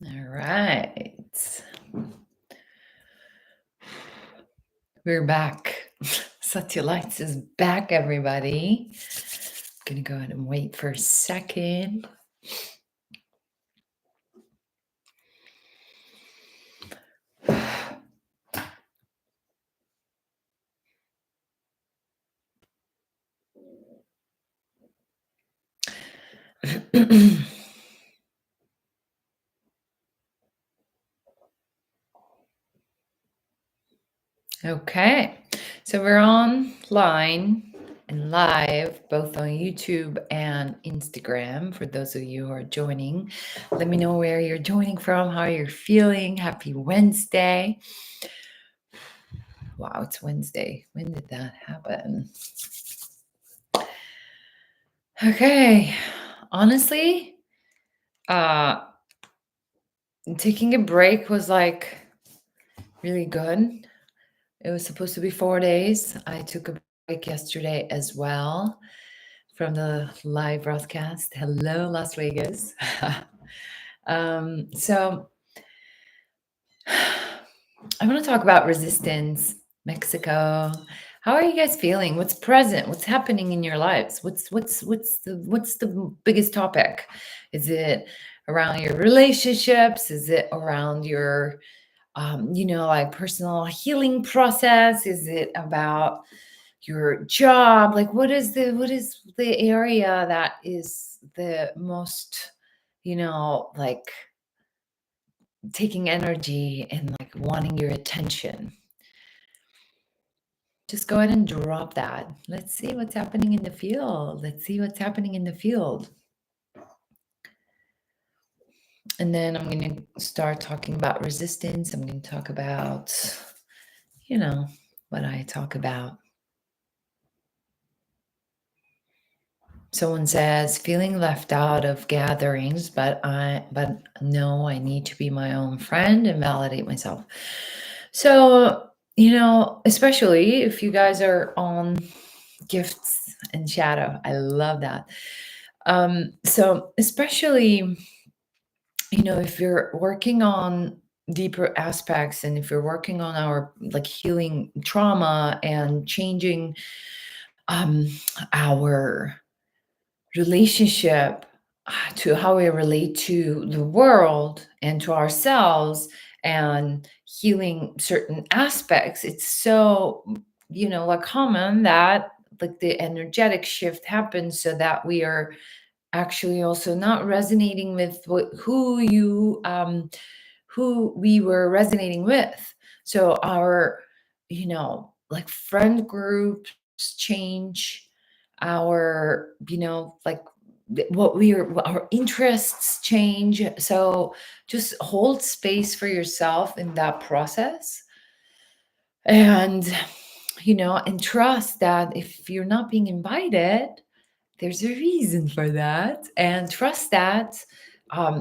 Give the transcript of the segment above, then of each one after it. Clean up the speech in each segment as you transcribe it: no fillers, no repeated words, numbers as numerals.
All right. We're back. Satellites is back, everybody. I'm going to go ahead and wait for a second. Okay, so we're online and live both on YouTube and Instagram. For those of you who are joining, let me know where you're joining from, how you're feeling. Happy Wednesday. Wow, it's Wednesday. When did that happen? Okay, honestly, taking a break was like really good. It was supposed to be 4 days. I took a break yesterday as well from the live broadcast. Hello, Las Vegas. So I want to talk about resistance, Mexico. How are you guys feeling? What's present? What's happening in your lives? What's the biggest topic? Is it around your relationships? Is it around your like personal healing process? Is it about your job? Like what is the area that is the most, like taking energy and like wanting your attention? Just go ahead and drop that. Let's see what's happening in the field. Let's see what's happening in the field. And then I'm going to start talking about resistance. I'm going to talk about, what I talk about. Someone says feeling left out of gatherings, but no, I need to be my own friend and validate myself. So, especially if you guys are on gifts and shadow, I love that. So especially, if you're working on deeper aspects, and if you're working on our like healing trauma and changing our relationship to how we relate to the world and to ourselves, and healing certain aspects, it's so like common that like the energetic shift happens, so that we are actually also not resonating with who we were resonating with. So our like friend groups change, our like our interests change. So just hold space for yourself in that process, and and trust that if you're not being invited, there's a reason for that, and trust that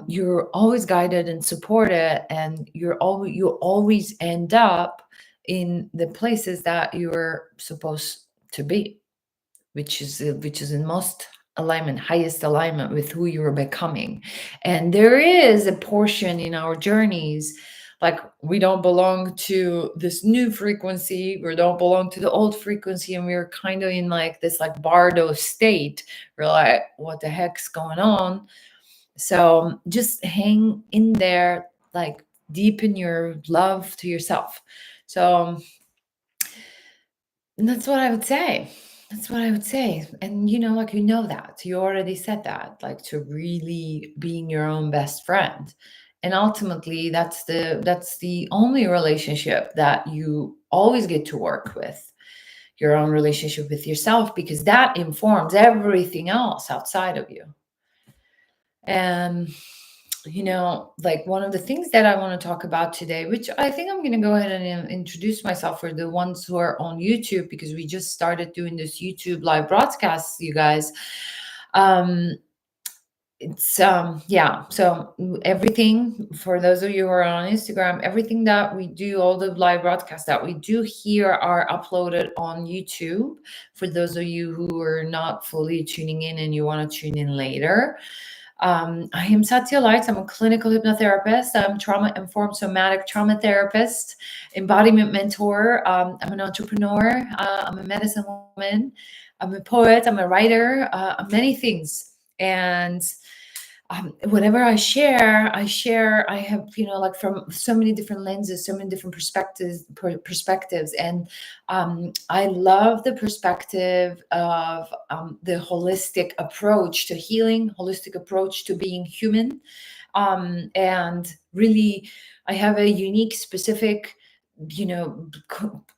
you're always guided and supported, and you always end up in the places that you're supposed to be, which is in most alignment, highest alignment with who you're becoming. And there is a portion in our journeys, like we don't belong to this new frequency, we don't belong to the old frequency, and we're kind of in like this like bardo state. We're like, what the heck's going on? So just hang in there, like deepen your love to yourself. So that's what I would say. That's what I would say. And like that. You already said that, like to really being your own best friend. And ultimately that's the only relationship that you always get to work with. Your own relationship with yourself, because that informs everything else outside of you. And like one of the things that I want to talk about today, which I think I'm going to go ahead and introduce myself for the ones who are on YouTube, because we just started doing this YouTube live broadcasts, you guys. It's yeah, so everything, for those of you who are on Instagram, everything that we do, all the live broadcasts that we do here are uploaded on YouTube. For those of you who are not fully tuning in and you want to tune in later, I am Satya Lights. I'm a clinical hypnotherapist. I'm trauma-informed somatic trauma therapist, embodiment mentor. I'm an entrepreneur. I'm a medicine woman. I'm a poet. I'm a writer. I'm many things. And whenever I have, like from so many different lenses, so many different perspectives. And I love the perspective of the holistic approach to healing, holistic approach to being human. And really, I have a unique, specific,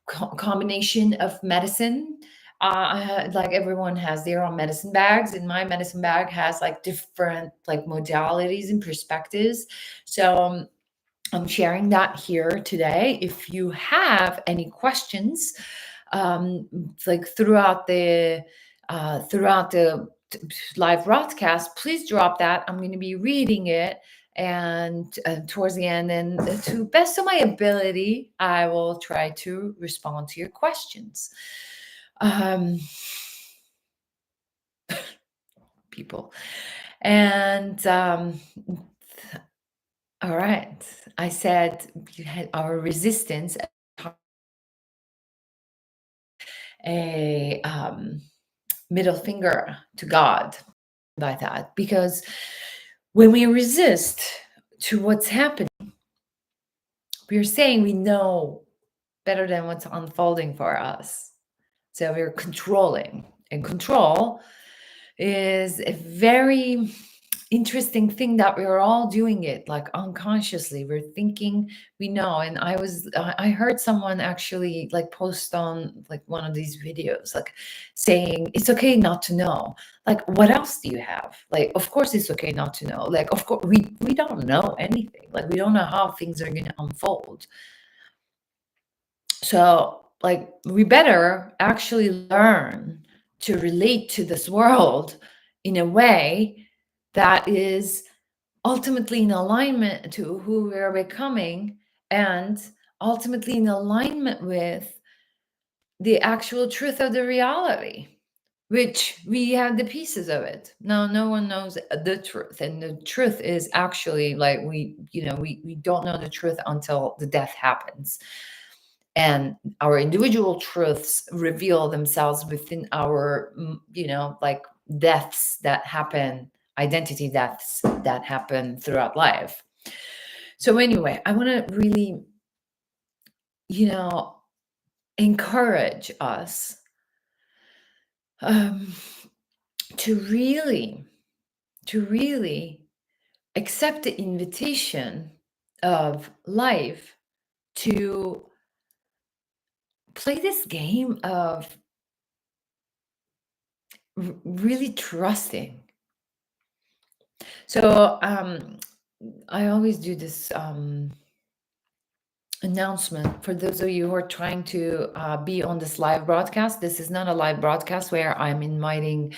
combination of medicine. Like everyone has their own medicine bags, and my medicine bag has like different like modalities and perspectives. So I'm sharing that here today. If you have any questions, like throughout the live broadcast, please drop that. I'm going to be reading it, and towards the end, and to best of my ability, I will try to respond to your questions. People. And all right, I said you had our resistance, a middle finger to God by that, because when we resist to what's happening, we're saying we know better than what's unfolding for us. So we're controlling, and control is a very interesting thing that we're all doing it like unconsciously. We're thinking we know. And I heard someone actually like post on like one of these videos, like saying it's okay not to know. Like, what else do you have? Like, of course it's okay not to know. Like, of course we don't know anything. Like, we don't know how things are going to unfold. So like, we better actually learn to relate to this world in a way that is ultimately in alignment to who we're becoming, and ultimately in alignment with the actual truth of the reality, which we have the pieces of it. Now, no one knows the truth. And the truth is actually like we don't know the truth until the death happens. And our individual truths reveal themselves within our, like deaths that happen, identity deaths that happen throughout life. So anyway, I want to really, encourage us to really accept the invitation of life to play this game of really trusting. So I always do this announcement for those of you who are trying to be on this live broadcast. This is not a live broadcast where I'm inviting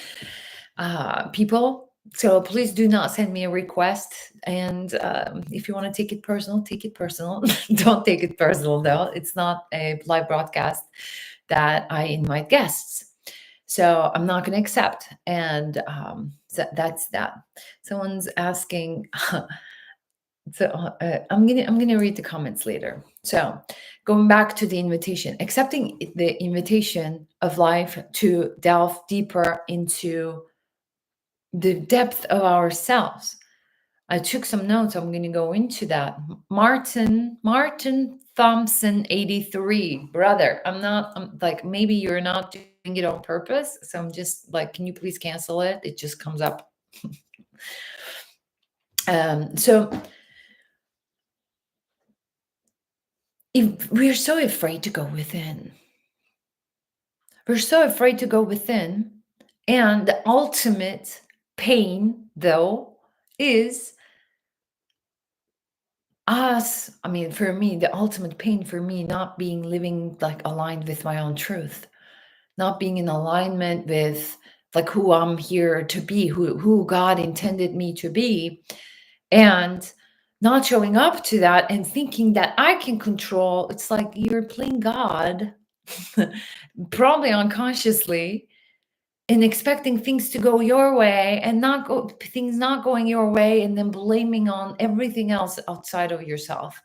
people. So please do not send me a request. And if you want to take it personal, take it personal. Don't take it personal, though. It's not a live broadcast that I invite guests. So I'm not going to accept. And so that's that. Someone's asking. So I'm gonna read the comments later. So going back to the invitation, accepting the invitation of life to delve deeper into the depth of ourselves. I took some notes. I'm going to go into that. Martin Thompson 83, brother. I'm like, maybe you're not doing it on purpose. So I'm just like, can you please cancel it? It just comes up. So if we're so afraid to go within. We're so afraid to go within. And the ultimate pain, though, is us. I mean, for me, the ultimate pain for me, not being living like aligned with my own truth, not being in alignment with like who I'm here to be, who God intended me to be, and not showing up to that and thinking that I can control. It's like you're playing God, probably unconsciously, and expecting things to go your way and not go things not going your way, and then blaming on everything else outside of yourself.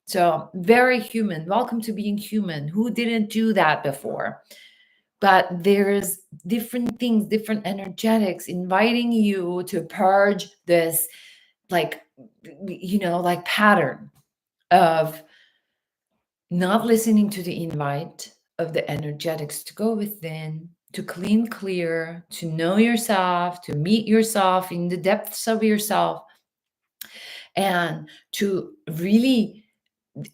So very human. Welcome to being human. Who didn't do that before? But there's different things, different energetics inviting you to purge this, like, like pattern of not listening to the invite of the energetics to go within, to clean, clear, to know yourself, to meet yourself in the depths of yourself, and to really,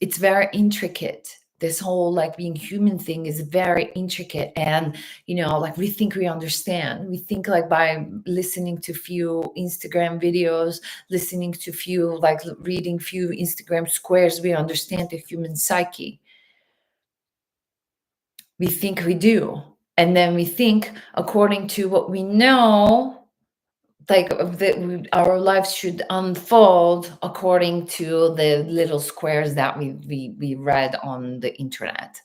it's very intricate. This whole like being human thing is very intricate. And, like we think we understand. We think like by listening to few Instagram videos, listening to few, like reading few Instagram squares, we understand the human psyche. We think we do. And then we think according to what we know, like our lives should unfold according to the little squares that we read on the internet.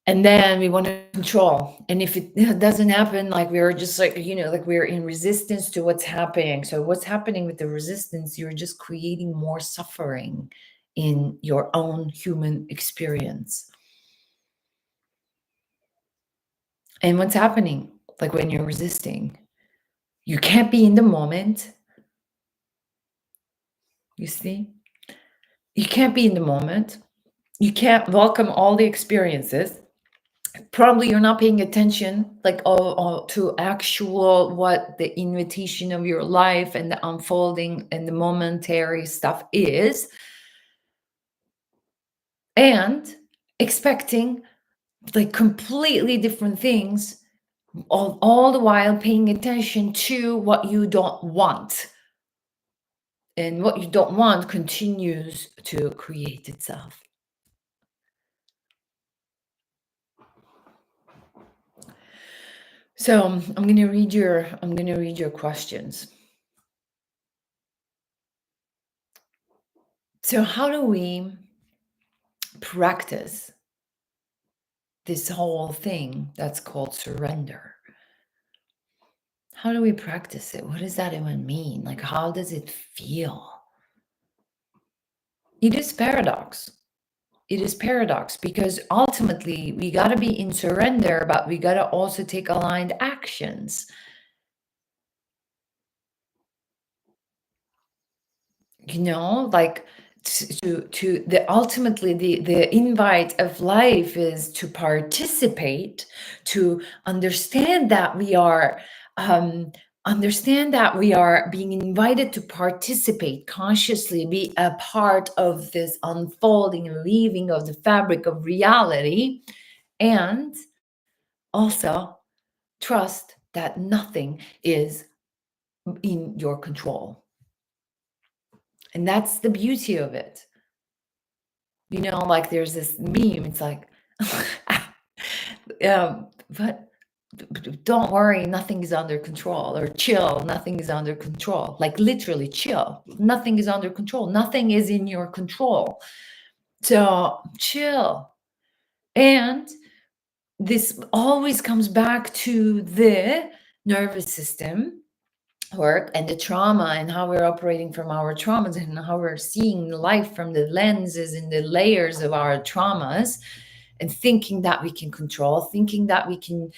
And then we want to control. And if it doesn't happen, like we're just like, like we're in resistance to what's happening. So what's happening with the resistance, you're just creating more suffering in your own human experience. And what's happening, like when you're resisting, you can't be in the moment. You see? You can't be in the moment. You can't welcome all the experiences. Probably you're not paying attention, like to actual what the invitation of your life and the unfolding and the momentary stuff is, and expecting like completely different things, all the while paying attention to what you don't want. And what you don't want continues to create itself. So I'm going to read your questions. So how do we practice this whole thing that's called surrender? How do we practice it? What does that even mean? Like, how does it feel? It is paradox. It is paradox because ultimately we got to be in surrender, but we got to also take aligned actions. Like to the ultimately the invite of life is to participate, to understand that we are being invited to participate consciously, be a part of this unfolding and weaving of the fabric of reality, and also trust that nothing is in your control. And that's the beauty of it. Like there's this meme, it's like, but don't worry, nothing is under control, or chill, nothing is under control. Like literally chill, nothing is under control, nothing is in your control. So chill. And this always comes back to the nervous system work and the trauma, and how we're operating from our traumas, and how we're seeing life from the lenses and the layers of our traumas, and thinking that we can control, thinking that we can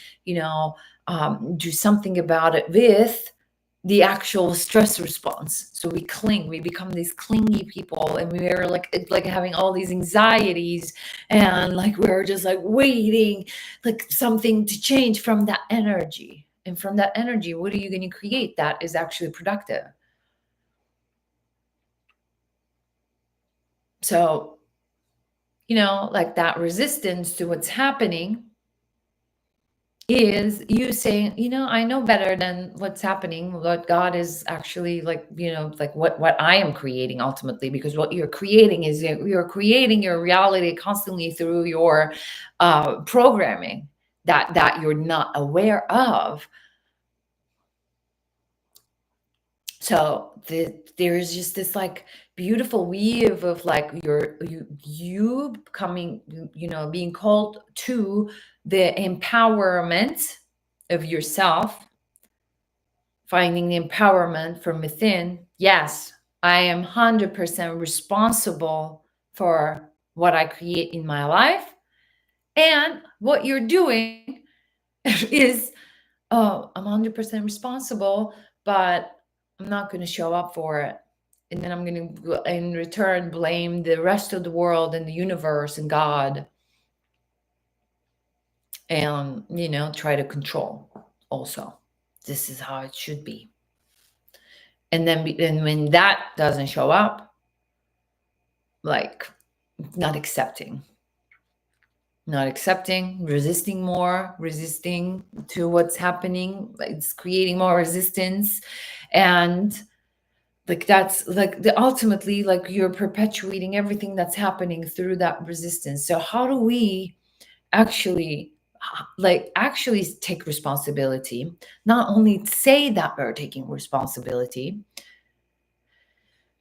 do something about it with the actual stress response. So we become these clingy people, and we're like having all these anxieties, and like we're just like waiting like something to change from that energy. And from that energy, what are you going to create that is actually productive? So, like that resistance to what's happening is you saying, I know better than what's happening, what God is actually like, like what I am creating ultimately, because what you're creating is you're creating your reality constantly through your programming that you're not aware of. So there's just this like beautiful weave of like you coming, being called to the empowerment of yourself, finding the empowerment from within. Yes, I am 100% responsible for what I create in my life. And what you're doing is, oh, I'm 100% responsible, but I'm not going to show up for it. And then I'm going to, in return, blame the rest of the world and the universe and God, and, try to control also. This is how it should be. And then, and when that doesn't show up, like, not accepting, resisting more, resisting to what's happening. It's creating more resistance. And like, that's like the ultimately, like, you're perpetuating everything that's happening through that resistance. So how do we actually, actually take responsibility? Not only say that we're taking responsibility,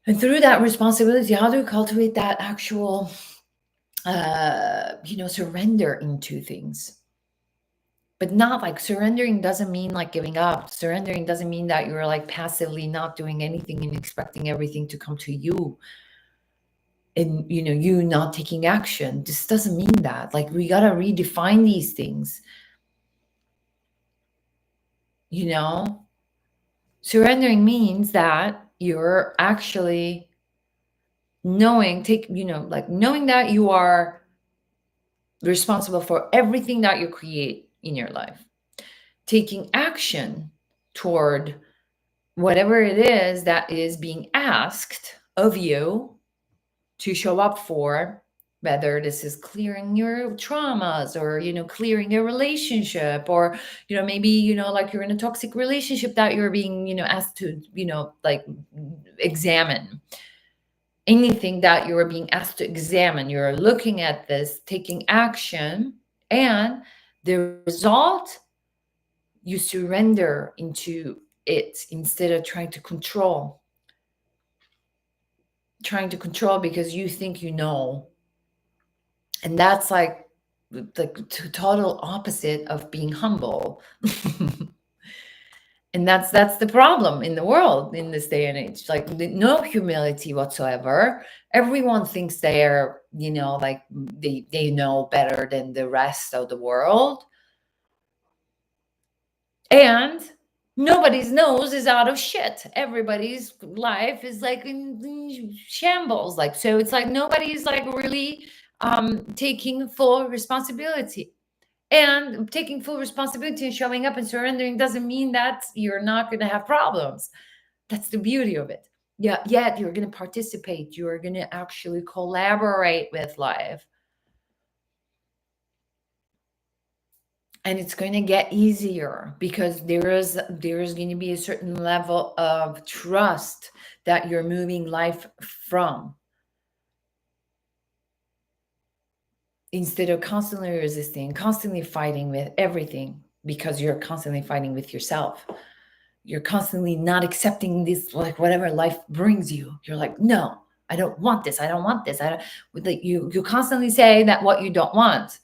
and through that responsibility, how do we cultivate that actual surrender into things? But not like, surrendering doesn't mean like giving up. Surrendering doesn't mean that you're like passively not doing anything and expecting everything to come to you, and you not taking action. This doesn't mean that. Like, we got to redefine these things. Surrendering means that you're actually knowing that you are responsible for everything that you create in your life, taking action toward whatever it is that is being asked of you to show up for, whether this is clearing your traumas, or clearing your relationship, or maybe like you're in a toxic relationship that you're being asked to like examine. Anything that you're being asked to examine, you're looking at this, taking action, and the result, you surrender into it instead of trying to control because you think and that's like the total opposite of being humble. And that's the problem in the world in this day and age. Like, no humility whatsoever. Everyone thinks they're like they know better than the rest of the world, and nobody's nose is out of shit. Everybody's life is like in shambles. Like, so it's like nobody's like really taking full responsibility. And taking full responsibility and showing up and surrendering doesn't mean that you're not going to have problems. That's the beauty of it. Yeah, yet you're going to participate. You're going to actually collaborate with life. And it's going to get easier because there is going to be a certain level of trust that you're moving life from, instead of constantly resisting, constantly fighting with everything, because you're constantly fighting with yourself. You're constantly not accepting this, like whatever life brings you. You're like, no, I don't want this. I don't want this. I don't. Like, you constantly say that what you don't want,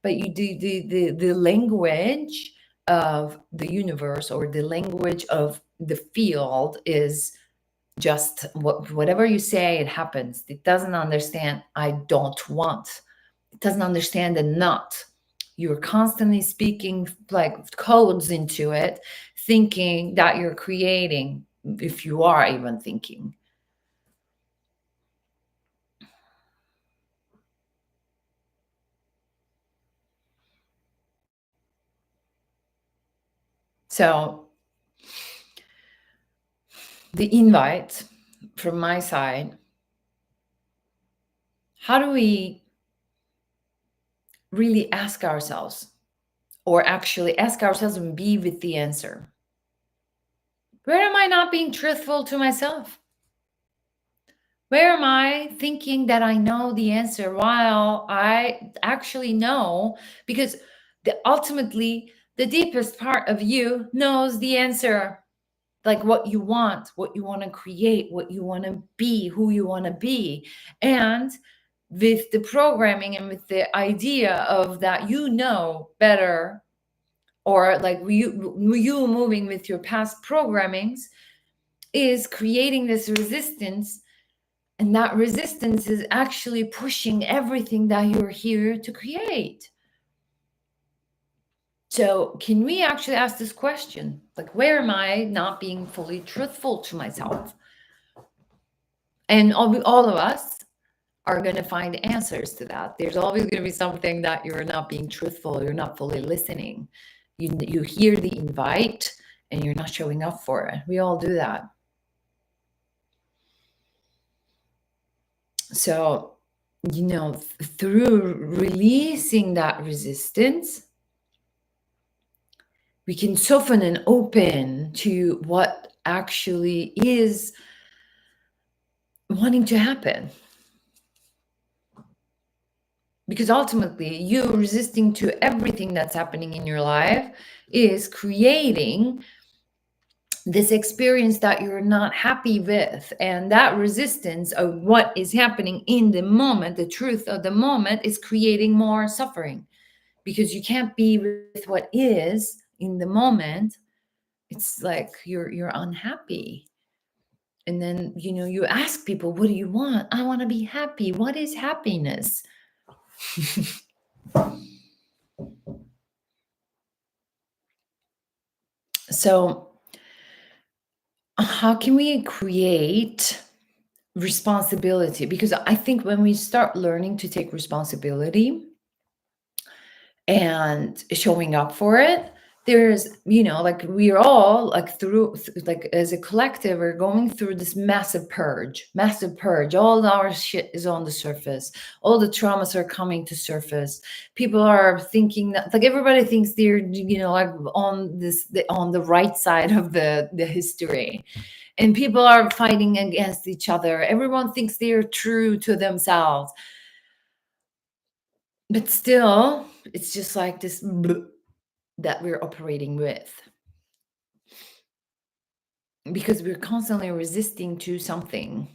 but you do the language of the universe, or the language of the field, is just whatever you say, it happens. It doesn't understand I don't want. It doesn't understand the not. You're constantly speaking like codes into it, thinking that you're creating, if you are even thinking. So the invite from my side, how do we really ask ourselves, or actually ask ourselves and be with the answer? Where am I not being truthful to myself? Where am I thinking that I know the answer while I actually know? Because ultimately, the deepest part of you knows the answer, like what you want to create, what you want to be, who you want to be. And with the programming and with the idea of that, better or like you moving with your past programmings is creating this resistance, and that resistance is actually pushing everything that you're here to create. So can we actually ask this question, like, where am I not being fully truthful to myself? And all of us are going to find answers to that. There's always going to be something that you're not being truthful, you're not fully listening. You hear the invite and you're not showing up for it. We all do that. So, through releasing that resistance, we can soften and open to what actually is wanting to happen. Because ultimately, you resisting to everything that's happening in your life is creating this experience that you're not happy with. And that resistance of what is happening in the moment, the truth of the moment, is creating more suffering. Because you can't be with what is in the moment. It's like you're unhappy. And then, you ask people, what do you want? I want to be happy. What is happiness? So, how can we create responsibility? Because I think when we start learning to take responsibility and showing up for it, there's, like, we're all like like as a collective, we're going through this massive purge. All our shit is on the surface. All the traumas are coming to surface. People are thinking that, like, everybody thinks they're, like on the right side of the history. And people are fighting against each other. Everyone thinks they're true to themselves. But still, it's just like this that we're operating with. Because we're constantly resisting to something.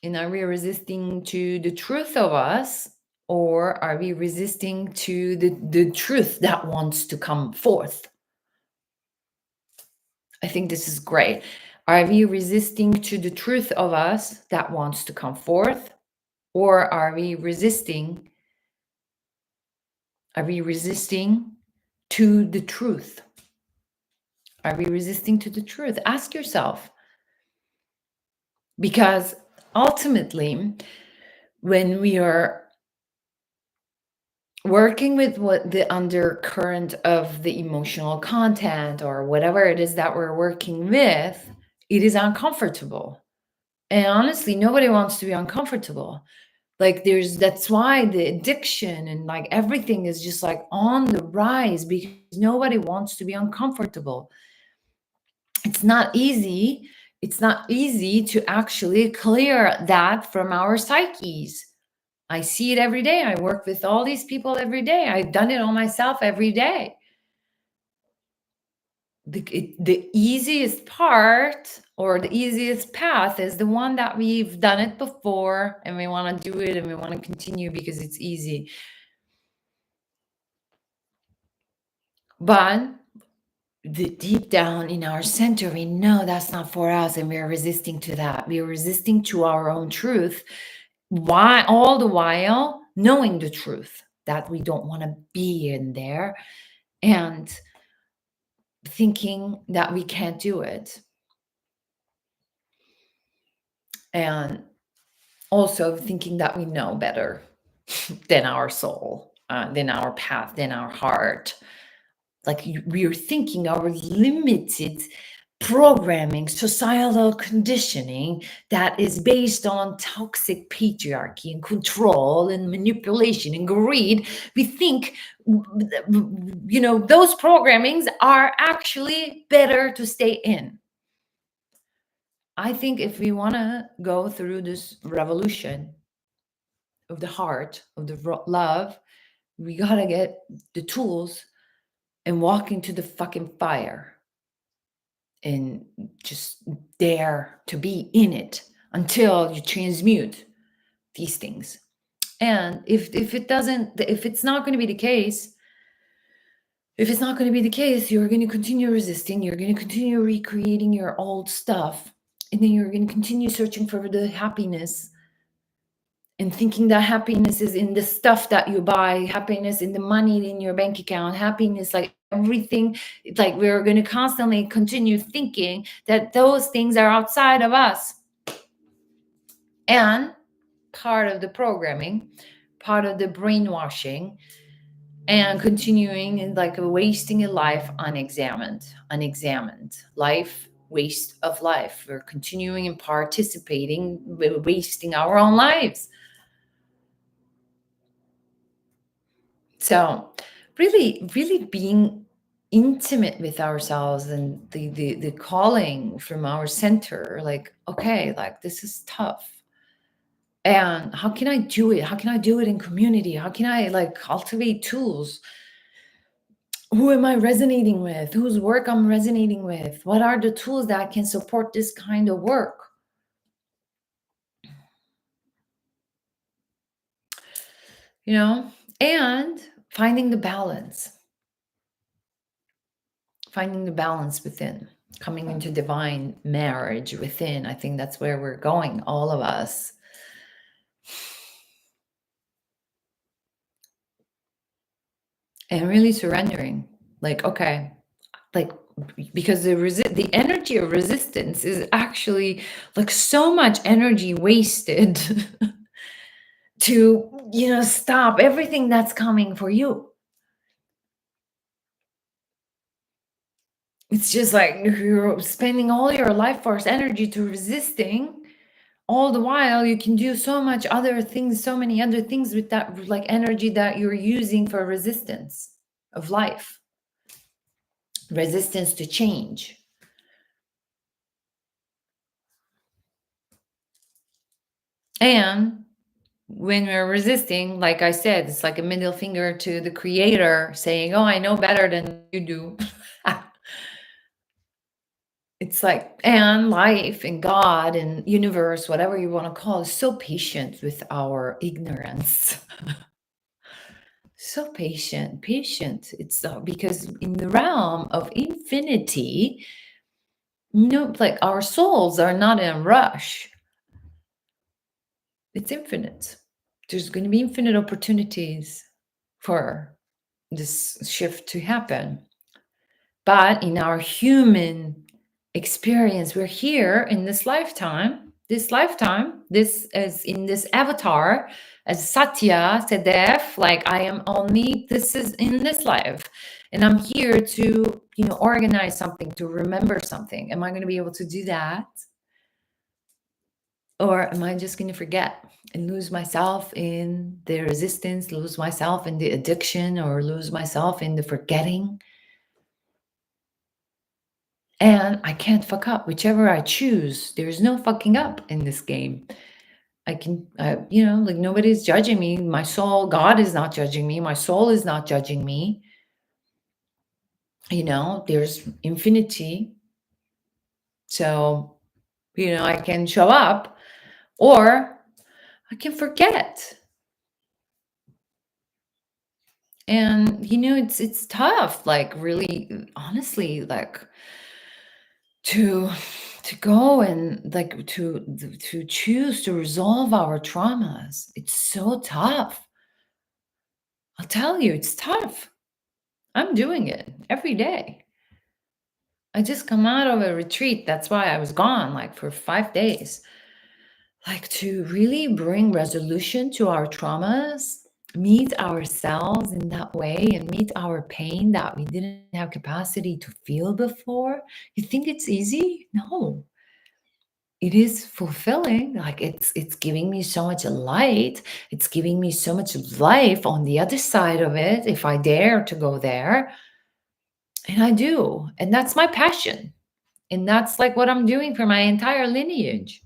And are we resisting to the truth of us? Or are we resisting to the truth that wants to come forth? I think this is great. Are we resisting to the truth of us that wants to come forth? Or are we resisting to the truth? Are we resisting to the truth? Ask yourself. Because ultimately, when we are working with what the undercurrent of the emotional content or whatever it is that we're working with, it is uncomfortable. And honestly, nobody wants to be uncomfortable. Like, that's why the addiction and like everything is just like on the rise, because nobody wants to be uncomfortable. It's not easy. It's not easy to actually clear that from our psyches. I see it every day. I work with all these people every day. I've done it on myself every day. The easiest part or the easiest path is the one that we've done it before and we want to do it and we want to continue because it's easy. But deep down in our center, we know that's not for us and we're resisting to that. We're resisting to our own truth. Why? All the while knowing the truth that we don't want to be in there and thinking that we can't do it. And also thinking that we know better than our soul, than our path, than our heart. Like, we're thinking our limited programming, societal conditioning that is based on toxic patriarchy and control and manipulation and greed. We think, those programmings are actually better to stay in. I think if we want to go through this revolution of the heart, of the love, we got to get the tools and walk into the fucking fire and just dare to be in it until you transmute these things. And if it's not going to be the case, If it's not going to be the case, you're going to continue resisting, you're going to continue recreating your old stuff, and then you're going to continue searching for the happiness and thinking that happiness is in the stuff that you buy, happiness in the money in your bank account, happiness, like everything. It's like we're going to constantly continue thinking that those things are outside of us. And part of the programming, part of the brainwashing, and continuing in like wasting a life unexamined life, waste of life. We're continuing and participating, wasting our own lives. So really being intimate with ourselves and the calling from our center, like, okay, like this is tough. And how can I do it? How can I do it in community? How can I like cultivate tools? Who am I resonating with? Whose work I'm resonating with? What are the tools that can support this kind of work? You know, and finding the balance within, coming into divine marriage within. I think that's where we're going, all of us. And really surrendering. Like, okay, like because the energy of resistance is actually like so much energy wasted to, stop everything that's coming for you. It's just like you're spending all your life force energy to resisting. All the while, you can do so much other things, so many other things with that like energy that you're using for resistance of life, resistance to change. And when we're resisting, like I said, it's like a middle finger to the creator saying, oh, I know better than you do. It's like, and life and God and universe, whatever you want to call it, is so patient with our ignorance. So patient. It's because in the realm of infinity, like our souls are not in a rush. It's infinite. There's going to be infinite opportunities for this shift to happen. But in our human experience, we're here in this lifetime, this is in this avatar as Satya Sedef, like I am only, this is in this life. And I'm here to, organize something, to remember something. Am I going to be able to do that? Or am I just going to forget and lose myself in the resistance, lose myself in the addiction, or lose myself in the forgetting? And I can't fuck up. Whichever I choose, there's no fucking up in this game. I can, like nobody's judging me. My soul, God is not judging me. My soul is not judging me. There's infinity. So, I can show up or I can forget. And, it's tough, like really, honestly, like to go and like to choose to resolve our traumas. It's so tough. I'll tell you, it's tough. I'm doing it every day. I just come out of a retreat. That's why I was gone like for 5 days. Like to really bring resolution to our traumas, meet ourselves in that way, and meet our pain that we didn't have capacity to feel before. You think it's easy? No. It is fulfilling. Like it's giving me so much light. It's giving me so much life on the other side of it if I dare to go there. And I do. And that's my passion. And that's like what I'm doing for my entire lineage.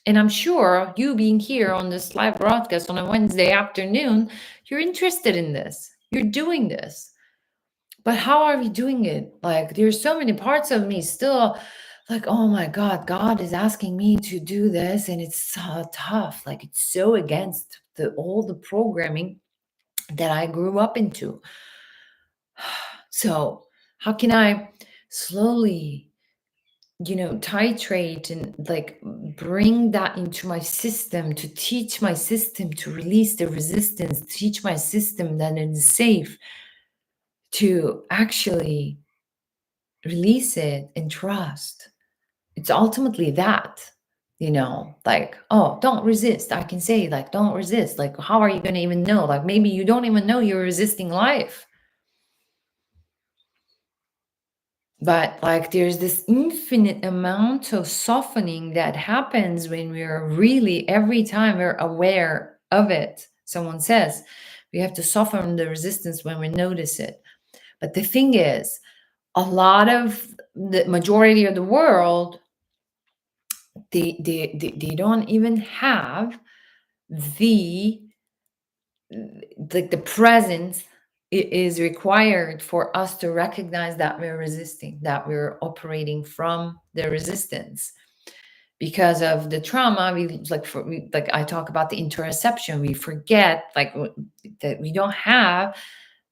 And I'm sure you being here on this live broadcast on a Wednesday afternoon, you're interested in this. You're doing this. But how are we doing it? Like, there's so many parts of me still like, oh my God, God is asking me to do this. And it's so tough. Like, it's so against all the programming that I grew up into. So how can I slowly, titrate and like bring that into my system, to teach my system to release the resistance, teach my system that it's safe to actually release it and trust. It's ultimately that, like, oh, don't resist. I can say, like, don't resist. Like, how are you going to even know? Like, maybe you don't even know you're resisting life. But like there's this infinite amount of softening that happens when we're really, every time we're aware of it. Someone says we have to soften the resistance when we notice it. But the thing is, a lot of the majority of the world, they don't even have the like the presence is required for us to recognize that we're resisting, that we're operating from the resistance because of the trauma. We like like I talk about the interoception, we forget like that we don't have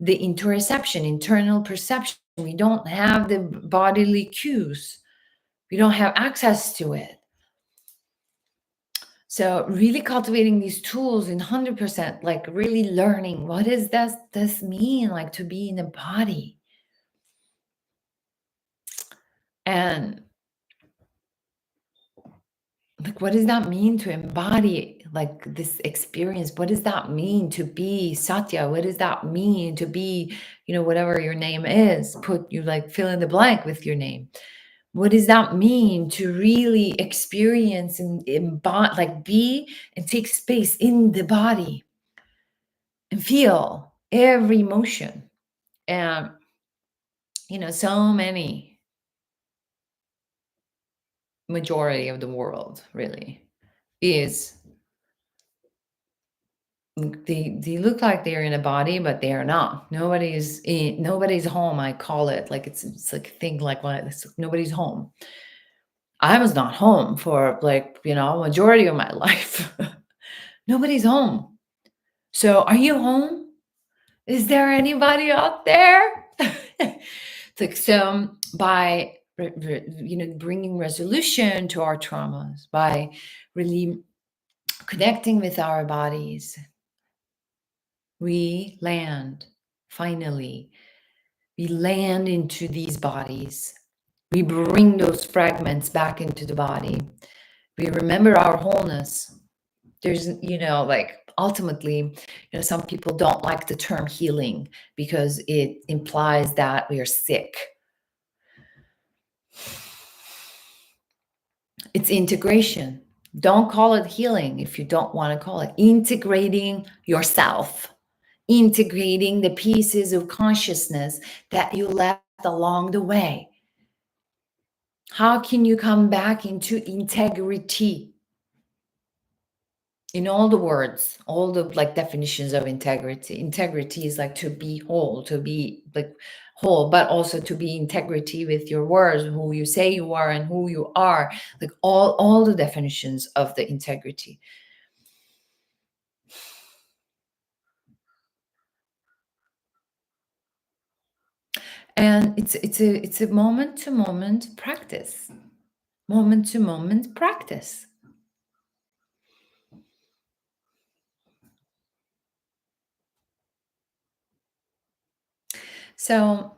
the interoception, internal perception. We don't have the bodily cues, we don't have access to it. So really cultivating these tools in 100%, like really learning what does this mean, like to be in a body, and like what does that mean to embody like this experience? What does that mean to be Satya? What does that mean to be, whatever your name is? Put you like fill in the blank with your name. What does that mean to really experience and embody, like be and take space in the body and feel every emotion? And so many, majority of the world really is, they look like they're in a body, but they are not. Nobody's home. I call it like it's like a thing like what nobody's home. I was not home for like majority of my life. Nobody's home. So are you home? Is there anybody out there? It's like, so by bringing resolution to our traumas, by really connecting with our bodies, we land, finally we land into these bodies, we bring those fragments back into the body, we remember our wholeness. There's like ultimately, some people don't like the term healing because it implies that we are sick. It's integration. Don't call it healing if you don't want to call it integrating yourself, integrating the pieces of consciousness that you left along the way. How can you come back into integrity? In all the words, all the like definitions of integrity. Integrity is like to be whole, to be like whole, but also to be integrity with your words, who you say you are and who you are, like all the definitions of the integrity. And it's a moment to moment practice, moment to moment practice. So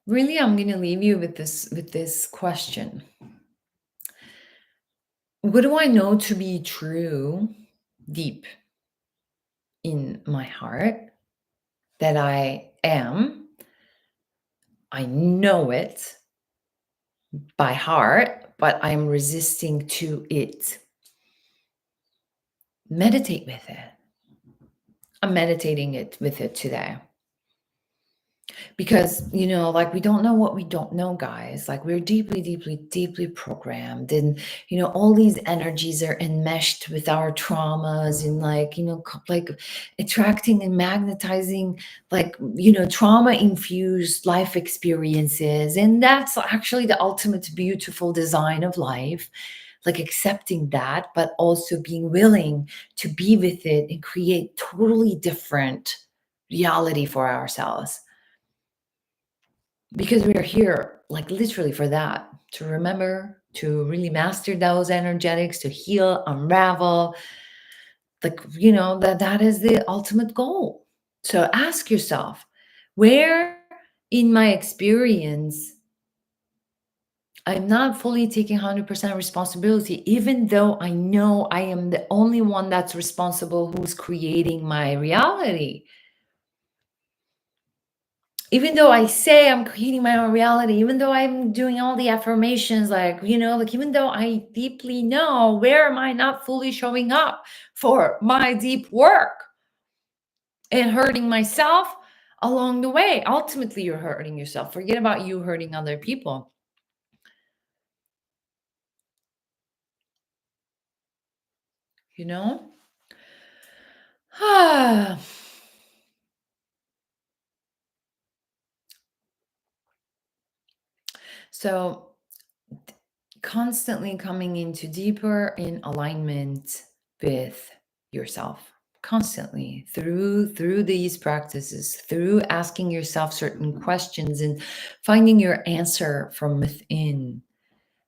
really, I'm going to leave you with this question. What do I know to be true deep in my heart that I am? I know it by heart, but I'm resisting to it. Meditate with it. I'm meditating with it today. Because like we don't know what we don't know, guys. Like we're deeply deeply deeply programmed, and all these energies are enmeshed with our traumas, and like like attracting and magnetizing like trauma infused life experiences. And that's actually the ultimate beautiful design of life, like accepting that, but also being willing to be with it and create totally different reality for ourselves. because we are here, like literally for that, to remember, to really master those energetics, to heal, unravel. Like, that is the ultimate goal. So ask yourself, where in my experience I'm not fully taking 100% responsibility, even though I know I am the only one that's responsible who's creating my reality. Even though I say I'm creating my own reality, even though I'm doing all the affirmations, like even though I deeply know, where am I not fully showing up for my deep work and hurting myself along the way? Ultimately, you're hurting yourself. Forget about you hurting other people, you know? So, constantly coming into deeper in alignment with yourself, constantly through these practices, through asking yourself certain questions and finding your answer from within.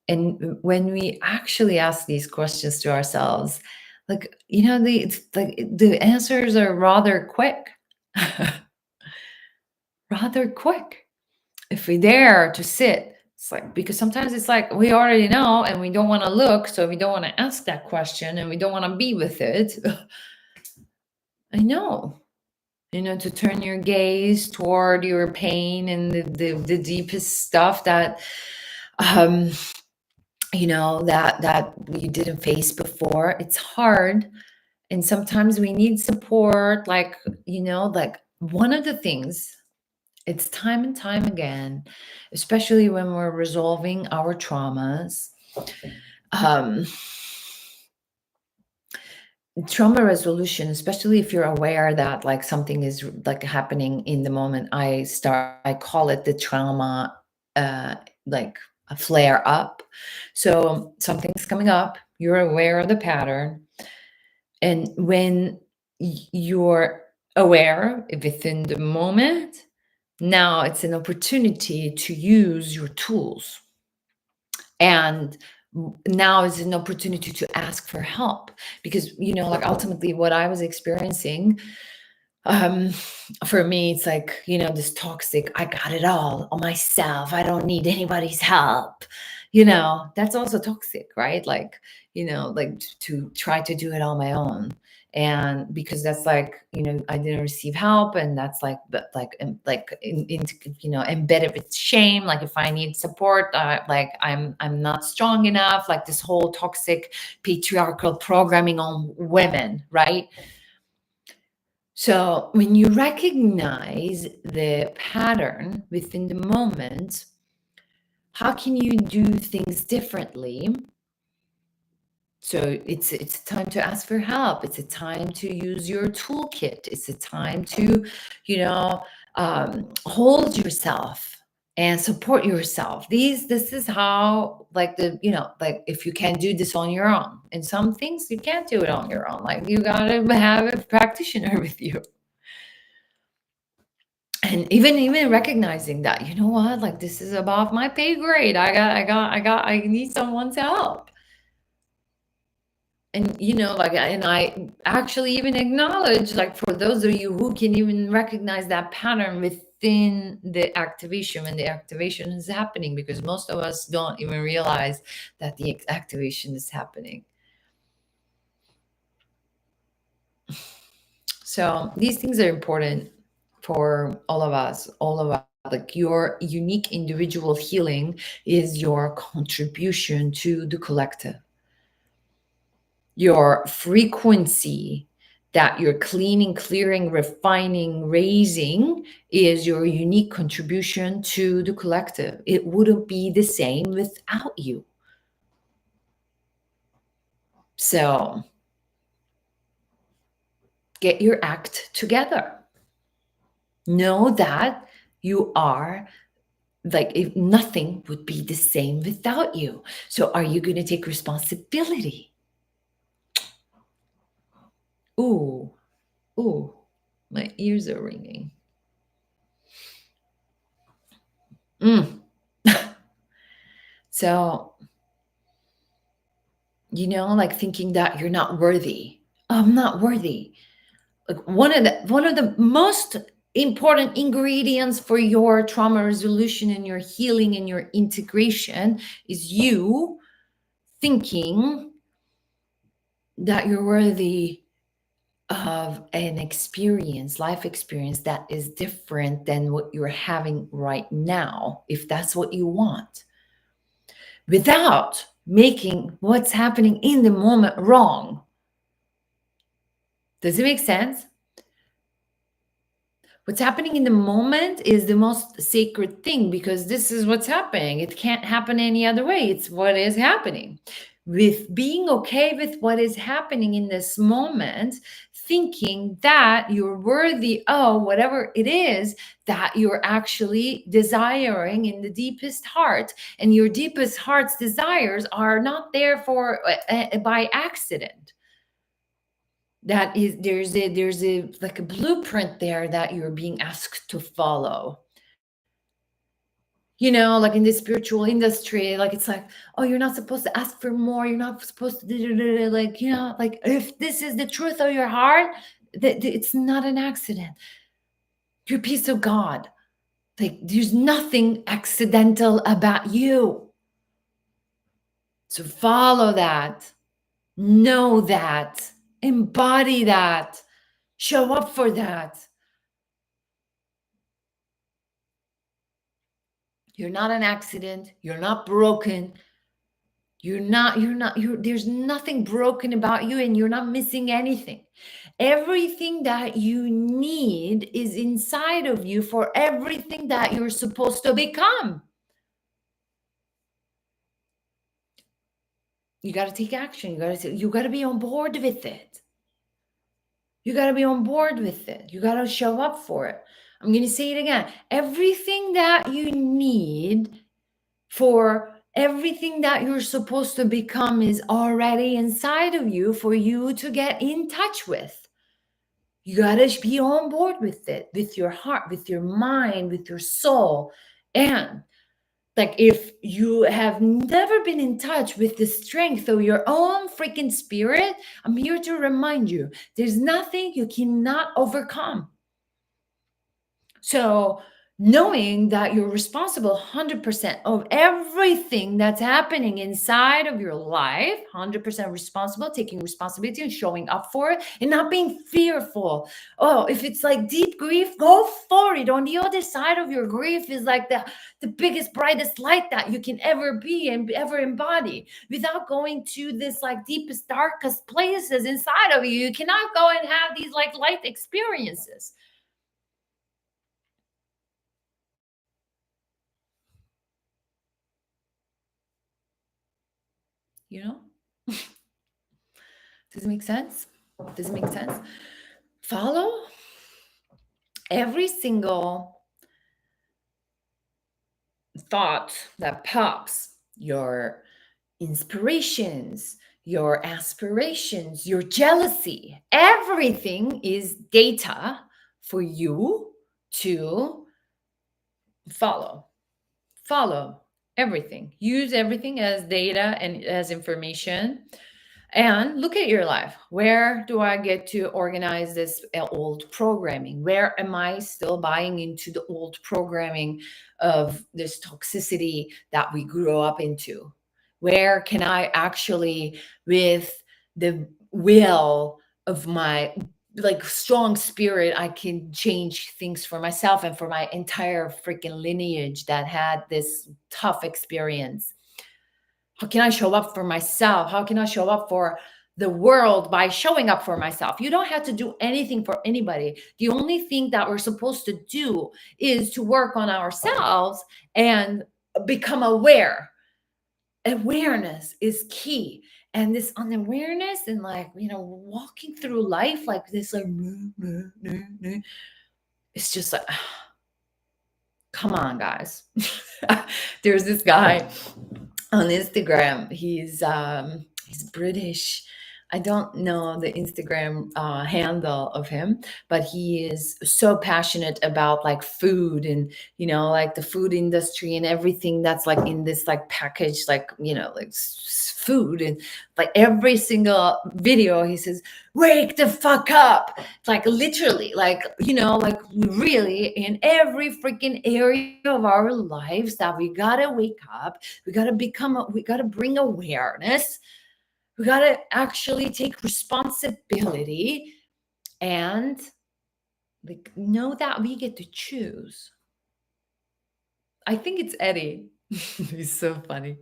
And when we actually ask these questions to ourselves, the answers are rather quick. Rather quick, if we dare to sit. It's like, because sometimes it's like we already know and we don't want to look, so we don't want to ask that question and we don't want to be with it. I know. To turn your gaze toward your pain and the deepest stuff that um that you didn't face before. It's hard. And sometimes we need support, like one of the things, it's time and time again, especially when we're resolving our traumas. Um, Trauma resolution, especially if you're aware that like something is like happening in the moment, I call it the trauma, uh, like a flare up. So something's coming up, you're aware of the pattern, and when you're aware within the moment, now it's an opportunity to use your tools. And now is an opportunity to ask for help, because like ultimately what I was experiencing, um for me, it's like, this toxic, I got it all on myself, I don't need anybody's help. That's also toxic, right? Like, like to try to do it on my own. And because that's like, I didn't receive help, and that's like, but like in embedded with shame. Like if I need support, like I'm not strong enough, like this whole toxic patriarchal programming on women, right? So when you recognize the pattern within the moment, how can you do things differently? So it's a time to ask for help. It's a time to use your toolkit. It's a time to, you know, hold yourself and support yourself. This is how, like, like if you can do this on your own, and some things you can't do it on your own. Like you gotta have a practitioner with you. And even recognizing that, you know what, like this is above my pay grade, I need someone's help. And like, and I actually even acknowledge, like, for those of you who can even recognize that pattern within the activation, when the activation is happening, because most of us don't even realize that the activation is happening. So these things are important for all of us, all of us. Like your unique individual healing is your contribution to the collective. Your frequency that you're cleaning, clearing, refining, raising is your unique contribution to the collective. It wouldn't be the same without you. So get your act together. Know that you are, like, if nothing would be the same without you. So are you going to take responsibility? Ooh, ooh, my ears are ringing. Mm. So, like thinking that you're not worthy. I'm not worthy. Like one of the most important ingredients for your trauma resolution and your healing and your integration is you thinking that you're worthy of an experience, life experience that is different than what you're having right now, if that's what you want, without making what's happening in the moment wrong. Does it make sense? What's happening in the moment is the most sacred thing because this is what's happening. It can't happen any other way. It's what is happening. With being okay with what is happening in this moment, thinking that you're worthy of whatever it is that you're actually desiring in the deepest heart, and your deepest heart's desires are not there for by accident. That is, there's a like a blueprint there that you're being asked to follow. Like in the spiritual industry, like it's like, oh, you're not supposed to ask for more, you're not supposed to like, like if this is the truth of your heart, that it's not an accident. You're a piece of God. Like there's nothing accidental about you. So follow that, know that, embody that, show up for that. You're not an accident. You're not broken. There's nothing broken about you, and you're not missing anything. Everything that you need is inside of you for everything that you're supposed to become. You got to take action. You got to be on board with it. You got to be on board with it. You got to show up for it. I'm going to say it again. Everything that you need for everything that you're supposed to become is already inside of you for you to get in touch with. You got to be on board with it, with your heart, with your mind, with your soul. And like if you have never been in touch with the strength of your own freaking spirit, I'm here to remind you there's nothing you cannot overcome. So, knowing that you're responsible 100% of everything that's happening inside of your life, 100% responsible, taking responsibility and showing up for it and not being fearful. Oh, if it's like deep grief, go for it. On the other side of your grief is like the biggest, brightest light that you can ever be and ever embody. Without going to this like deepest, darkest places inside of you, you cannot go and have these like light experiences. You know? Does it make sense? Does it make sense? Follow every single thought that pops, your inspirations, your aspirations, your jealousy. Everything is data for you to follow. Follow everything. Use everything as data and as information. And look at your life. Where do I get to organize this old programming? Where am I still buying into the old programming of this toxicity that we grew up into? Where can I actually, with the will of my like strong spirit, I can change things for myself and for my entire freaking lineage that had this tough experience? How can I show up for myself? How can I show up for the world by showing up for myself? You don't have to do anything for anybody. The only thing that we're supposed to do is to work on ourselves and become aware. Awareness is key. And this unawareness and like, walking through life like this, like, it's just like, come on, guys. There's this guy on Instagram. He's British. I don't know the Instagram handle of him, but he is so passionate about like food and, like the food industry and everything that's like in this like package, like, like food. And like every single video, he says, wake the fuck up. Like literally, like, like really in every freaking area of our lives that we gotta wake up, we gotta bring awareness, we got to actually take responsibility and like know that we get to choose. I think it's Eddie. He's so funny.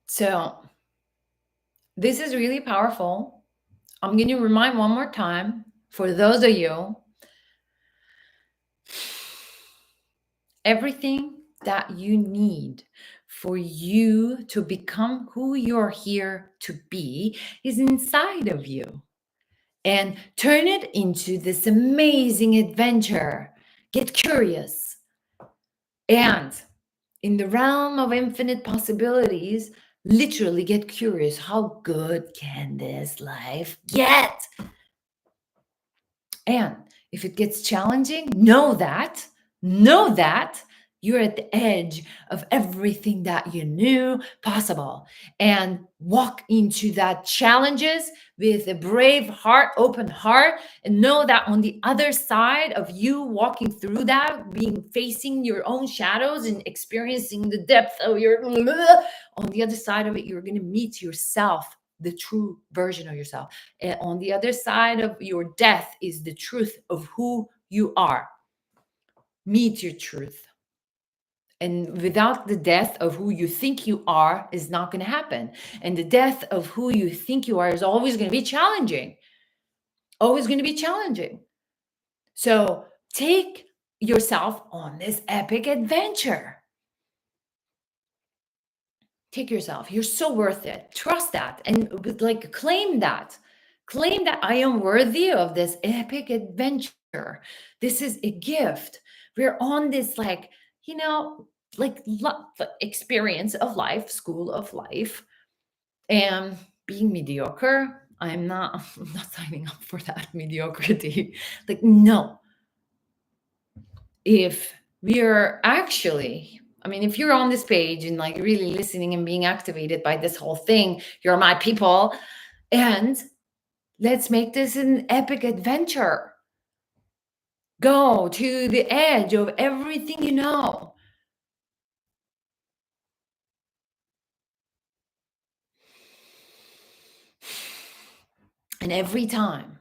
So, this is really powerful. I'm going to remind one more time for those of you, everything that you need for you to become who you're here to be is inside of you. And turn it into this amazing adventure. Get curious. And in the realm of infinite possibilities, literally get curious. How good can this life get? And if it gets challenging, know that you're at the edge of everything that you knew possible, and walk into that challenges with a brave heart, open heart, and know that on the other side of you walking through that, being facing your own shadows and experiencing the depth of your on the other side of it, you're going to meet yourself, the true version of yourself. And on the other side of your death is the truth of who you are. Meet your truth. And without the death of who you think you are is not going to happen. And the death of who you think you are is always going to be challenging. Always going to be challenging. So take yourself on this epic adventure. Take yourself. You're so worth it. Trust that. And like claim that. Claim that I am worthy of this epic adventure. This is a gift. We're on this like, like experience of life, school of life. And being mediocre, I'm not signing up for that mediocrity. Like, no. If we are actually, I mean, if you're on this page and like really listening and being activated by this whole thing, you're my people. And let's make this an epic adventure. Go to the edge of everything you know. And every time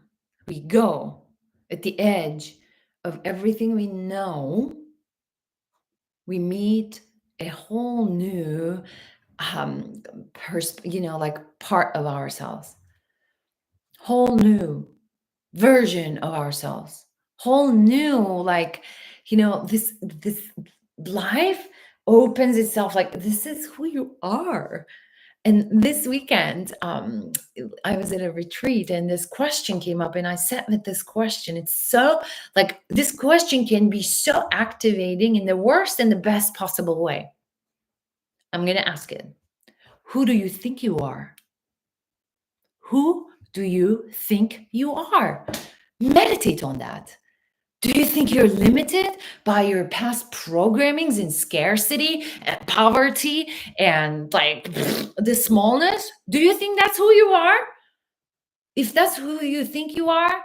we go at the edge of everything we know, we meet a whole new like part of ourselves, whole new version of ourselves, whole new, like, this life opens itself, like this is who you are. And this weekend, I was at a retreat and this question came up and I sat with this question. It's so like, this question can be so activating in the worst and the best possible way. I'm going to ask it. Who do you think you are? Who do you think you are? Meditate on that. Do you think you're limited by your past programmings in scarcity and poverty and like the smallness? Do you think that's who you are? If that's who you think you are,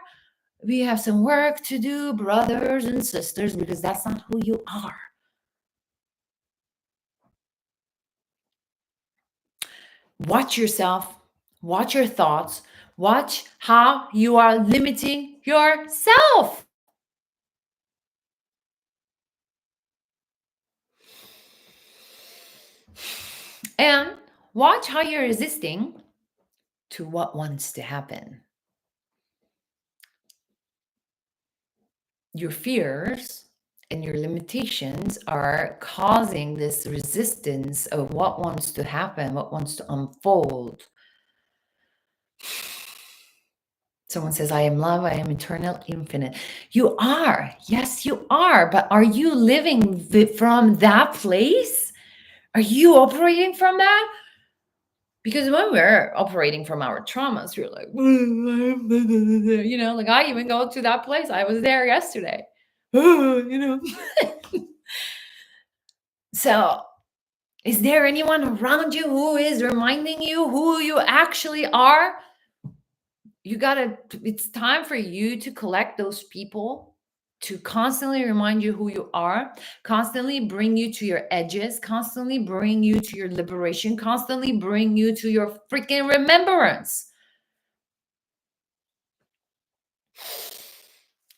we have some work to do, brothers and sisters, because that's not who you are. Watch yourself, watch your thoughts, watch how you are limiting yourself. And watch how you're resisting to what wants to happen. Your fears and your limitations are causing this resistance of what wants to happen, what wants to unfold. Someone says, I am love, I am eternal, infinite. You are. Yes, you are. But are you living from that place? Are you operating from that? Because when we're operating from our traumas, you're like, like I even go to that place. I was there yesterday. you know. So, is there anyone around you who is reminding you who you actually are? It's time for you to collect those people to constantly remind you who you are, constantly bring you to your edges, constantly bring you to your liberation, constantly bring you to your freaking remembrance.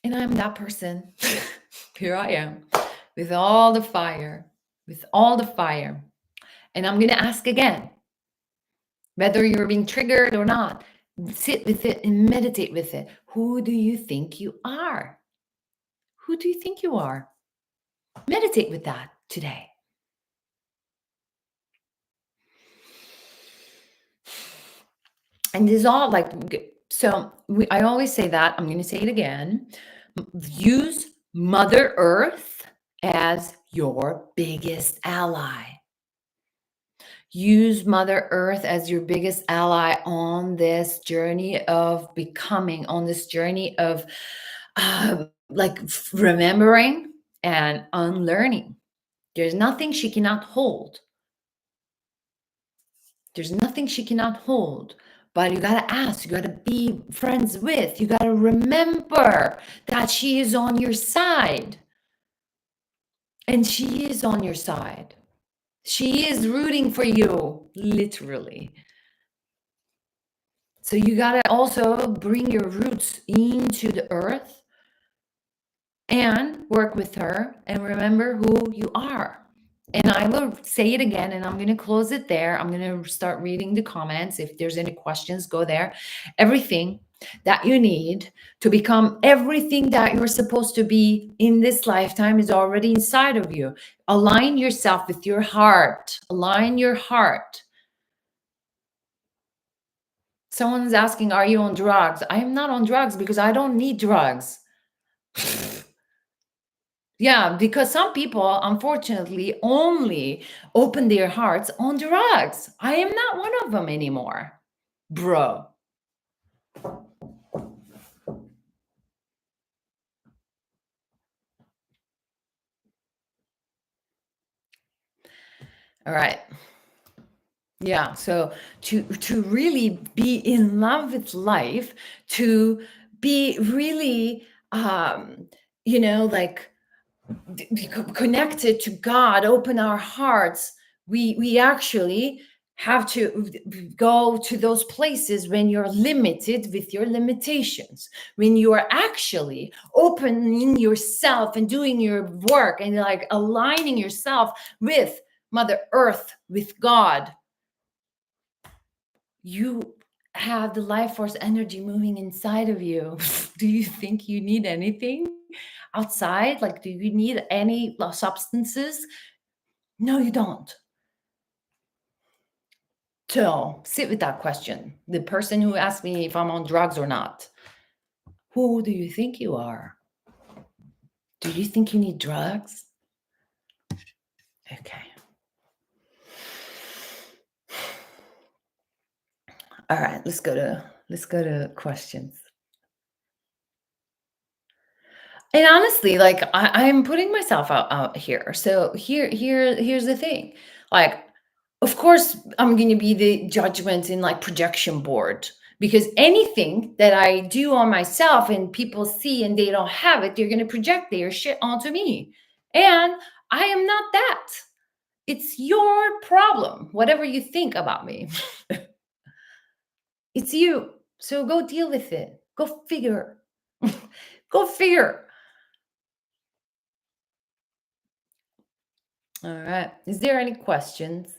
And I'm that person. Here I am with all the fire, with all the fire. And I'm going to ask again, whether you're being triggered or not, sit with it and meditate with it. Who do you think you are? Who do you think you are? Meditate with that today. And this is all like, I always say that. I'm going to say it again. Use Mother Earth as your biggest ally. Use Mother Earth as your biggest ally on this journey of becoming, on this journey of remembering and unlearning. There's nothing she cannot hold. There's nothing she cannot hold. But you got to ask, you got to be friends with, you got to remember that she is on your side. And she is on your side. She is rooting for you, literally. So you got to also bring your roots into the earth and work with her and remember who you are. And I will say it again, and I'm going to close it there. I'm going to start reading the comments. If there's any questions, go there. Everything that you need to become everything that you're supposed to be in this lifetime is already inside of you. Align yourself with your heart. Align your heart. Someone's asking, are you on drugs? I am not on drugs because I don't need drugs. Yeah, because some people, unfortunately, only open their hearts on drugs. I am not one of them anymore, bro. All right. Yeah, so to really be in love with life, to be really like connected to God, open our hearts, we actually have to go to those places when you're limited with your limitations, when you are actually opening yourself and doing your work and like aligning yourself with Mother Earth, with God. You have the life force energy moving inside of you. Do you think you need anything outside? Like, do you need any substances? No, you don't. So sit with that question. The person who asked me if I'm on drugs or not, who do you think you are? Do you think you need drugs? Okay. All right, let's go to questions. And honestly, like I'm putting myself out here. So here's the thing. Like, of course, I'm going to be the judgment in like projection board because anything that I do on myself and people see and they don't have it, they're going to project their shit onto me. And I am not that. It's your problem, whatever you think about me. It's you. So go deal with it. Go figure. Go figure. All right. Is there any questions?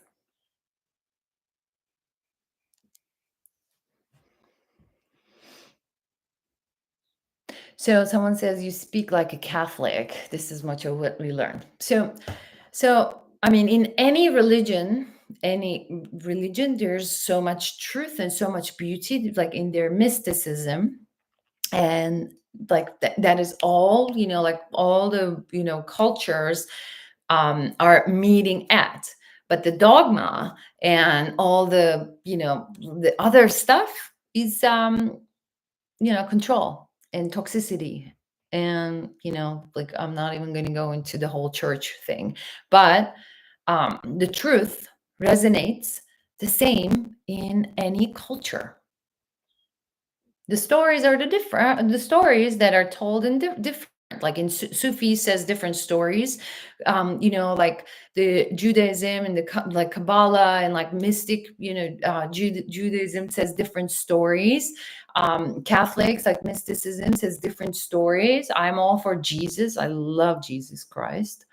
So someone says you speak like a Catholic. This is much of what we learned. So I mean, in any religion, there's so much truth and so much beauty, like in their mysticism, and like that is all like all the cultures are meeting at. But the dogma and all the other stuff is control and toxicity. And like, I'm not even going to go into the whole church thing, but the truth resonates the same in any culture. The stories are the stories that are told in different, like in Sufi says different stories, like the Judaism and the like Kabbalah and like mystic, Judaism says different stories. Catholics, like mysticism, says different stories. I'm all for Jesus. I love Jesus Christ.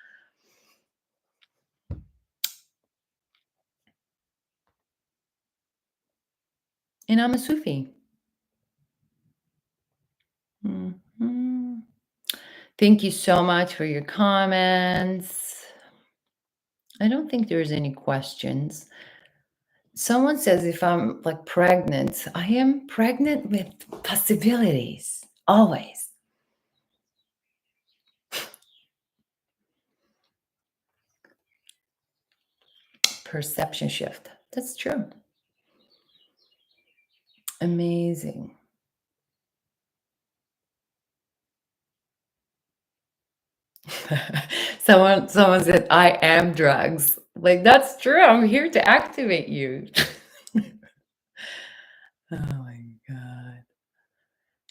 And I'm a Sufi. Mhm. Thank you so much for your comments. I don't think there's any questions. Someone says if I'm like pregnant, I am pregnant with possibilities, always. Perception shift. That's true. Amazing. Someone said I am drugs. Like, that's true. I'm here to activate you. Oh my God.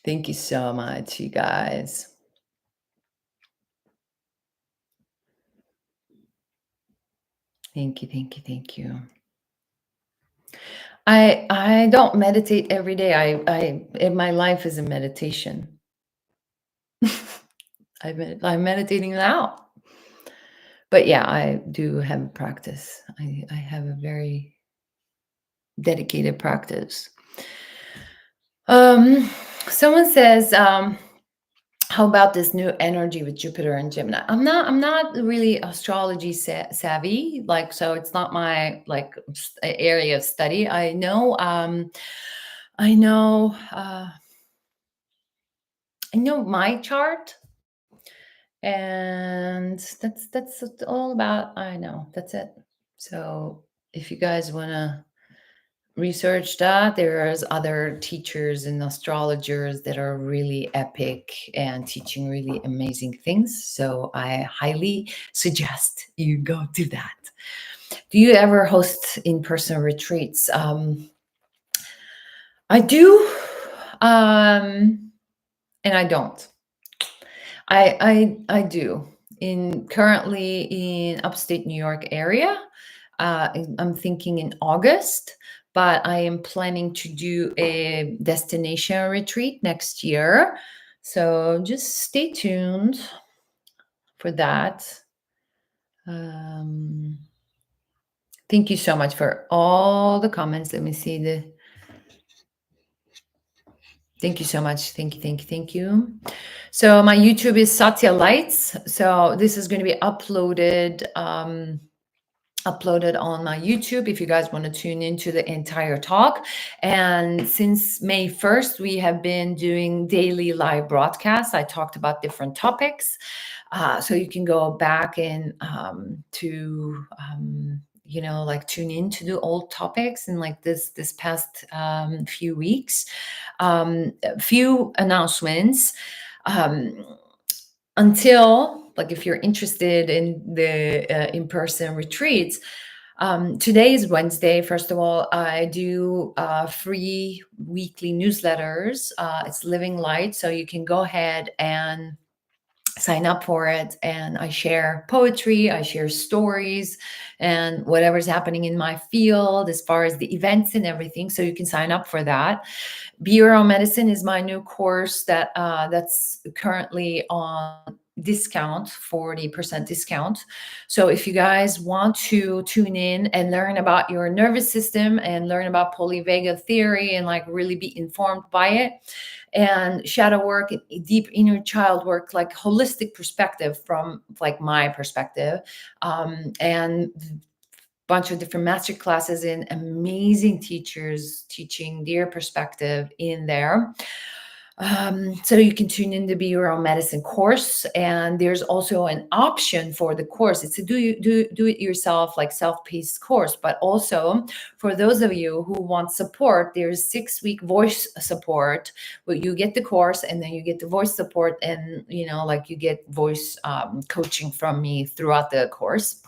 Thank you so much, you guys. Thank you, thank you, thank you. I don't meditate every day. My life is a meditation. I'm meditating now. But yeah, I do have a practice. I have a very dedicated practice. Someone says, how about this new energy with Jupiter and Gemini? I'm not really astrology savvy, like, so it's not my like area of study. I know I know my chart, and that's all about. I know, that's it. So if you guys want to research that, there's other teachers and astrologers that are really epic and teaching really amazing things, so I highly suggest you go do that. Do you ever host in-person retreats? I do, and I don't. I do, in currently in upstate New York area. I'm thinking in August, but I am planning to do a destination retreat next year. So just stay tuned for that. Um, Thank you so much for all the comments. Let me see the. Thank you so much. Thank you, thank you, thank you. So my YouTube is Satya Lights. So this is going to be uploaded on my YouTube if you guys want to tune into the entire talk. And since May 1st, we have been doing daily live broadcasts. I talked about different topics. So you can go back and like tune in to the old topics and like this past few weeks. A few announcements. Until, like, if you're interested in the in-person retreats, today is Wednesday. First of all, I do free weekly newsletters. It's Living Light, so you can go ahead and sign up for it. And I share poetry, I share stories, and whatever's happening in my field as far as the events and everything. So you can sign up for that. Be Your Own Medicine is my new course that's currently on discount, 40% discount. So if you guys want to tune in and learn about your nervous system and learn about polyvagal theory and like really be informed by it, and shadow work, deep inner child work, like holistic perspective from like my perspective, and bunch of different master classes and amazing teachers teaching their perspective in there. So you can tune in to Be Your Own Medicine course, and there's also an option for the course. It's a do it yourself, like self-paced course, but also for those of you who want support, there's 6-week voice support where you get the course and then you get the voice support, and like you get voice coaching from me throughout the course.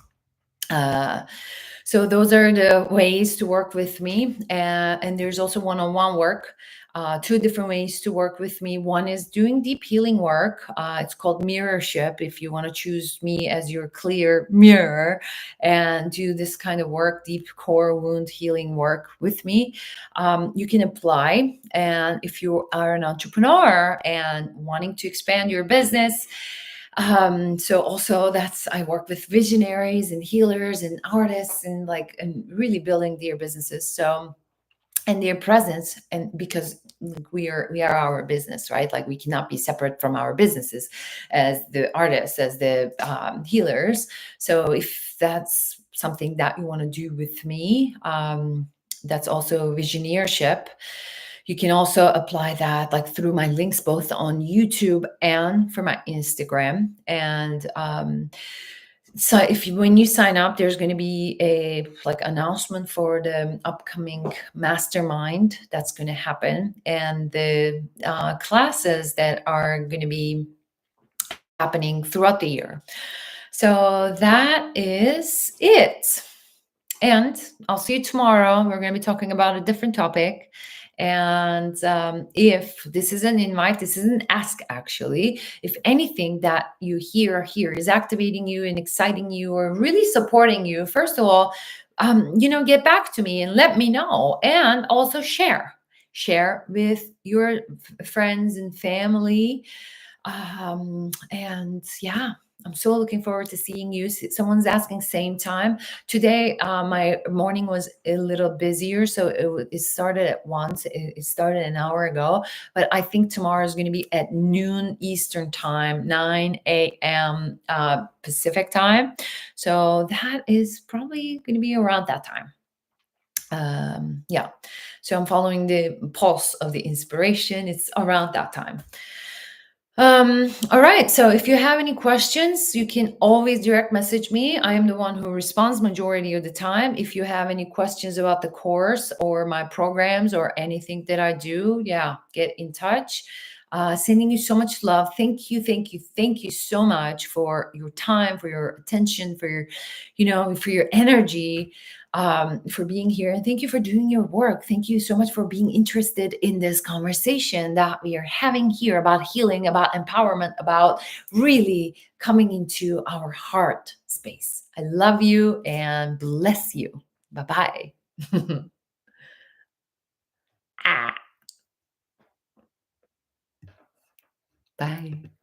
Uh, so those are the ways to work with me, and there's also one-on-one work. Two different ways to work with me. One is doing deep healing work. It's called Mirrorship. If you want to choose me as your clear mirror and do this kind of work, deep core wound healing work with me, you can apply. And if you are an entrepreneur and wanting to expand your business, so also that's I work with visionaries and healers and artists and really building their businesses. So and their presence, and because we are our business, right? Like we cannot be separate from our businesses as the artists, as the healers. So if that's something that you want to do with me, that's also visioneership. You can also apply that like through my links both on YouTube and for my Instagram. And so when you sign up, there's going to be a like announcement for the upcoming mastermind that's going to happen, and the classes that are going to be happening throughout the year. So that is it. And I'll see you tomorrow. We're going to be talking about a different topic. And if this is an invite, this is an ask actually. If anything that you hear here is activating you and exciting you or really supporting you, first of all, get back to me and let me know. And also share with your friends and family. And yeah, I'm so looking forward to seeing you. Someone's asking same time. Today, my morning was a little busier, so it started at once. It started an hour ago, but I think tomorrow is going to be at noon Eastern time, 9 a.m. Pacific time. So that is probably going to be around that time. Yeah. So I'm following the pulse of the inspiration. It's around that time. All right. So if you have any questions, you can always direct message me. I am the one who responds majority of the time. If you have any questions about the course or my programs or anything that I do, yeah, get in touch. Sending you so much love. Thank you, thank you, thank you so much for your time, for your attention, for your energy, for being here. And thank you for doing your work. Thank you so much for being interested in this conversation that we are having here about healing, about empowerment, about really coming into our heart space. I love you and bless you. Bye-bye. Ah, bye.